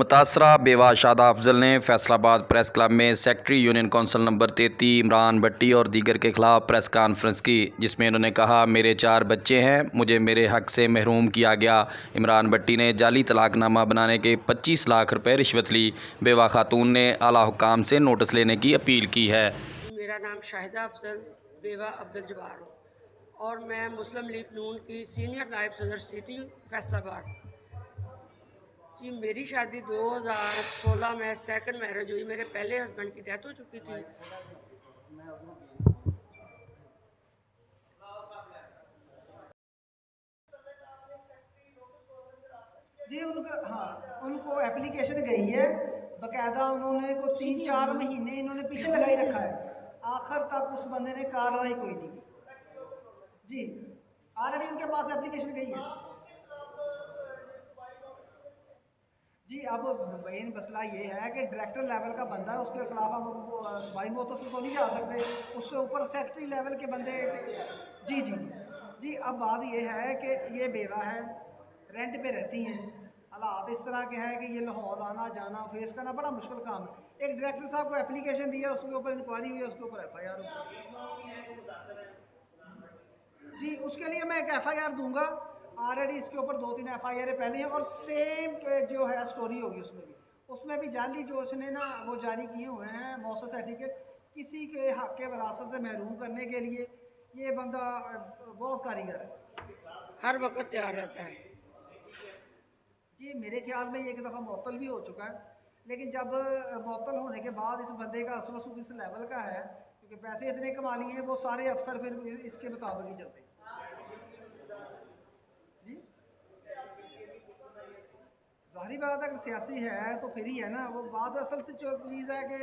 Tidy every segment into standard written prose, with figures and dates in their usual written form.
मुतासरा बेवा शादा अफजल ने फैसलाबाद प्रेस क्लब में secretary union council number 33 Imran Bhatti और दीगर के खिलाफ प्रेस कॉन्फ्रेंस की, जिसमें उन्होंने कहा, मेरे 4 बच्चे हैं, मुझे मेरे हक से महरूम किया गया। इमरान भट्टी ने जाली तलाकनामा बनाने के 25 लाख रुपए रिश्वत ली। बेवा खातून ने आला हुकाम से नोटिस लेने की अपील की है। मेरा नाम शाहिदा अफजल बेवा अब्दुल जब्बार हो और मैं मुस्लिम लीग नून की सीनियर नायब सदर सिटी फैसलाबाद। जी, मेरी शादी 2016 में सेकंड मैरिज हुई। मेरे पहले हस्बैंड की डेथ हो चुकी थी। जी उनको एप्लीकेशन गई है बकायदा। उन्होंने को 3-4 महीने इन्होंने पीछे लगाई रखा है, आखिर तक उस बंदे ने कार्रवाई कोई नहीं की। जी ऑलरेडी उनके पास एप्लीकेशन गई है। जी अब मेन मसला ये है कि डायरेक्टर लेवल का बंदा है, उसके खिलाफ हम सबाई मोतसम तो नहीं जा सकते, उससे ऊपर सेक्रेटरी लेवल के बंदे। जी जी जी जी अब बात ये है कि ये बेवा है, रेंट पे रहती हैं, हालात इस तरह के हैं कि ये लाहौर आना जाना फेस करना बड़ा मुश्किल काम है। एक डायरेक्टर साहब को एप्लीकेशन दिया, उसके ऊपर इंक्वायरी हुई, उसके ऊपर FIR हुई। जी उसके लिए मैं एक FIR दूंगा। ऑलरेडी इसके ऊपर 2-3 FIR पहले हैं और सेम जो है स्टोरी होगी उसमें भी जाली जो उसने ना वो जारी किए हुए हैं मौसम सर्टिफिकेट किसी के हक के विरासत से महरूम करने के लिए। ये बंदा बहुत कारीगर है, हर वक्त तैयार रहता है। जी मेरे ख्याल में एक दफ़ा मुअत्तल भी हो चुका है, लेकिन जब मुअत्तल होने के बाद इस बंदे का असर वसूल इस लेवल का है क्योंकि पैसे इतने कमा लिए हैं, वो सारे अफसर फिर इसके मुताबिक ही चलते हैं। जी ज़ाहिर बात है, अगर सियासी है तो फिर ही है ना। वो बात असल जो चीज़ है कि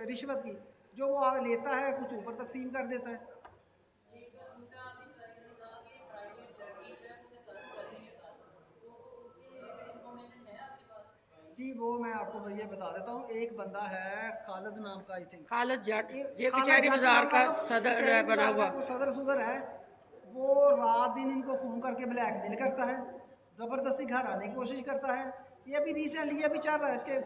रिश्वत की, जो वो लेता है कुछ ऊपर तकसीम कर देता है। जी वो मैं आपको ये बता देता हूँ, एक बंदा है खालिद नाम का, आई थिंक खालिद जट, ये खालिद कचहरी जट बाजार नाम का का सदर है बना हुआ। सदर सुदर है। वो रात दिन इनको फ़ोन करके ब्लैकमेल करता है, ज़बरदस्ती घर आने की कोशिश करता है। ये अभी रिसेंटली अभी चल रहा है इसके